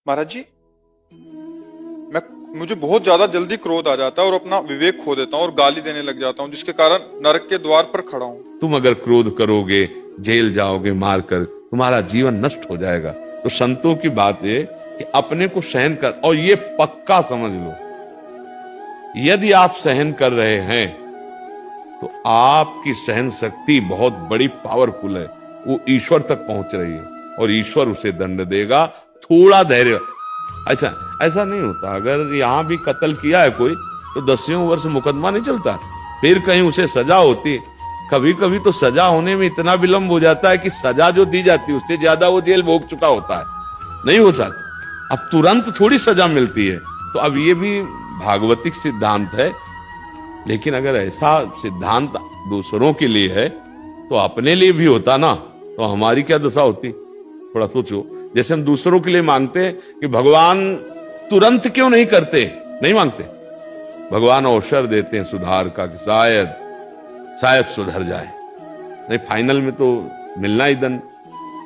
महाराज जी, मुझे बहुत ज्यादा जल्दी क्रोध आ जाता है और अपना विवेक खो देता हूँ और गाली देने लग जाता हूँ, जिसके कारण नरक के द्वार पर खड़ा हूँ। तुम अगर क्रोध करोगे, जेल जाओगे, मारकर तुम्हारा जीवन नष्ट हो जाएगा। तो संतों की बात है कि अपने को सहन कर, और ये पक्का समझ लो, यदि आप सहन कर रहे हैं तो आपकी सहन शक्ति बहुत बड़ी पावरफुल है, वो ईश्वर तक पहुंच रही है और ईश्वर उसे दंड देगा। थोड़ा धैर्य। ऐसा नहीं होता, अगर यहां भी कत्ल किया है कोई तो 10वें वर्ष मुकदमा नहीं चलता, फिर कहीं उसे सजा होती। कभी कभी तो सजा होने में इतना विलंब हो जाता है कि सजा जो दी जाती है उससे ज्यादा वो जेल भोग चुका होता है। नहीं हो सकता, अब तुरंत थोड़ी सजा मिलती है। तो अब ये भी भागवतिक सिद्धांत है, लेकिन अगर ऐसा सिद्धांत दूसरों के लिए है तो अपने लिए भी होता ना, तो हमारी क्या दशा होती। थोड़ा सोचो, जैसे हम दूसरों के लिए मांगते हैं कि भगवान तुरंत क्यों नहीं करते, नहीं मांगते, भगवान अवसर देते हैं सुधार का कि शायद सुधर जाए, नहीं फाइनल में तो मिलना ही दंड।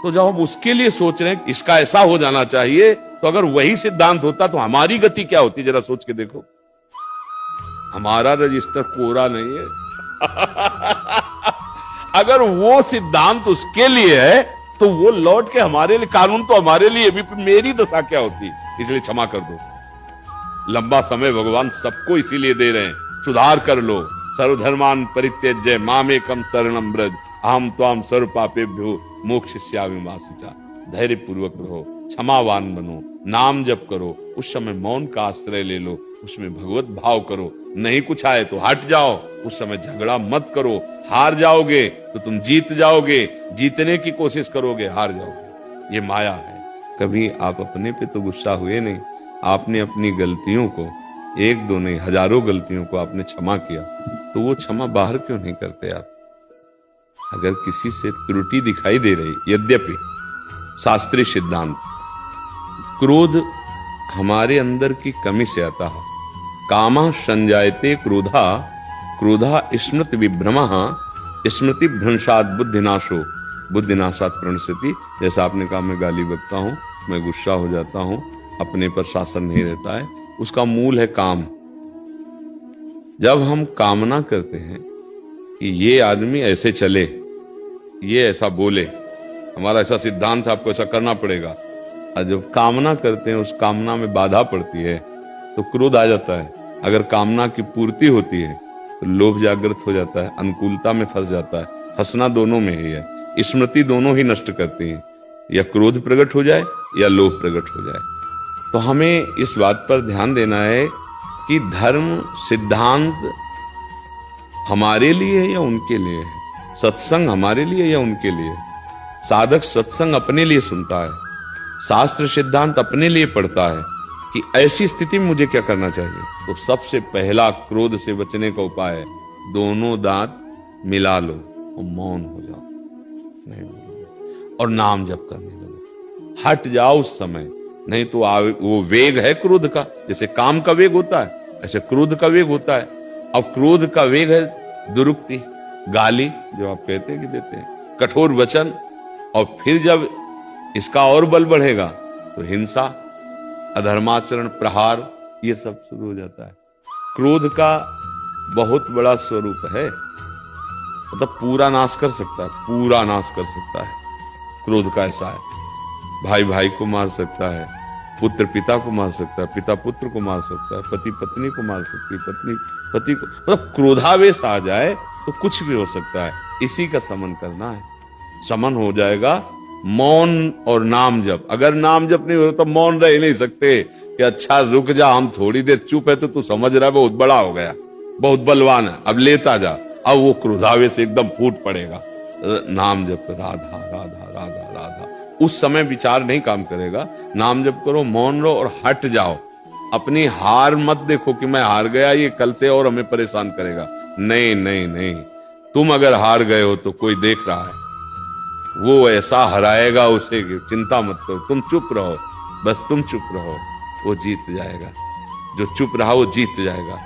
तो जब हम उसके लिए सोच रहे हैं कि इसका ऐसा हो जाना चाहिए, तो अगर वही सिद्धांत होता तो हमारी गति क्या होती, जरा सोच के देखो। हमारा रजिस्टर कोरा नहीं है। अगर वो सिद्धांत उसके लिए है तो वो लौट के हमारे लिए, कानून तो हमारे लिए भी, मेरी दशा क्या होती। इसलिए क्षमा कर दो। लंबा समय भगवान सबको इसीलिए दे रहे हैं, सुधार कर लो। सर्वधर्मान परित्यज्य मामेकम शरणम व्रज अहम त्वाम सर्व पापेभ्यो मोक्षयिष्यामि मा शुचा। धैर्य पूर्वक रहो, क्षमावान बनो, नाम जप करो, उस समय मौन का आश्रय ले लो, उसमें भगवत भाव करो। नहीं कुछ आए तो हट जाओ, उस समय झगड़ा मत करो। हार जाओगे तो तुम जीत जाओगे, जीतने की कोशिश करोगे, हार जाओगे। ये माया है। कभी आप अपने पे तो गुस्सा हुए नहीं, आपने अपनी गलतियों को, एक दो नहीं हजारों गलतियों को आपने क्षमा किया, तो वो क्षमा बाहर क्यों नहीं करते आप। अगर किसी से त्रुटि दिखाई दे रही, यद्यपि शास्त्रीय सिद्धांत, क्रोध हमारे अंदर की कमी से आता है। कामः संजायते क्रोधा, क्रोधा स्मृति विभ्रमः, स्मृति भ्रंशात् बुद्धिनाशो, बुद्धिनाशात् प्रणश्यति। जैसा आपने कहा, मैं गाली बकता हूं, मैं गुस्सा हो जाता हूं, अपने पर शासन नहीं रहता है, उसका मूल है काम। जब हम कामना करते हैं कि ये आदमी ऐसे चले, ये ऐसा बोले, हमारा ऐसा सिद्धांत है, आपको ऐसा करना पड़ेगा, और जब कामना करते हैं उस कामना में बाधा पड़ती है तो क्रोध आ जाता है। अगर कामना की पूर्ति होती है तो लोभ जागृत हो जाता है, अनुकूलता में फंस जाता है। फंसना दोनों में ही है, स्मृति दोनों ही नष्ट करती है, या क्रोध प्रकट हो जाए या लोभ प्रकट हो जाए। तो हमें इस बात पर ध्यान देना है कि धर्म सिद्धांत हमारे लिए है या उनके लिए है, सत्संग हमारे लिए या उनके लिए। साधक सत्संग अपने लिए सुनता है, शास्त्र सिद्धांत अपने लिए पढ़ता है कि ऐसी स्थिति में मुझे क्या करना चाहिए। तो सबसे पहला क्रोध से बचने का उपाय है, दोनों दांत मिला लो और मौन हो जाओ, नहीं बोलो, और नाम जप करने लगो। हट जाओ उस समय, नहीं तो वो वेग है क्रोध का। जैसे काम का वेग होता है, ऐसे क्रोध का वेग होता है। अब क्रोध का वेग है दुरुक्ति, गाली जो आप कहते हैं कि देते हैं, कठोर वचन, और फिर जब इसका और बल बढ़ेगा तो हिंसा, अधर्माचरण, प्रहार, ये सब शुरू हो जाता है। क्रोध का बहुत बड़ा स्वरूप है, मतलब पूरा नाश कर सकता है, पूरा नाश कर सकता है। क्रोध का ऐसा है, भाई भाई को मार सकता है, पुत्र पिता को मार सकता है, पिता पुत्र को मार सकता है, पति पत्नी को मार सकती है, पत्नी पति को, मतलब क्रोधावेश आ जाए तो कुछ भी हो सकता है। इसी का समन करना है, समन हो जाएगा। मौन और नाम जप, अगर नाम जप नहीं हो रहा तो मौन रह नहीं सकते कि अच्छा रुक जा, हम थोड़ी देर चुप है तो तू समझ रहा है बहुत बड़ा हो गया, बहुत बलवान है, अब लेता जा। अब वो क्रोधावेश एकदम फूट पड़ेगा। नाम जप, राधा राधा राधा राधा, उस समय विचार नहीं काम करेगा। नाम जप करो, मौन रहो और हट जाओ। अपनी हार मत देखो कि मैं हार गया, ये कल से और हमें परेशान करेगा। नहीं नहीं नहीं, तुम अगर हार गए हो तो कोई देख रहा है, वो ऐसा हराएगा उसे, चिंता मत करो, तुम चुप रहो, बस तुम चुप रहो, वो जीत जाएगा। जो चुप रहा वो जीत जाएगा।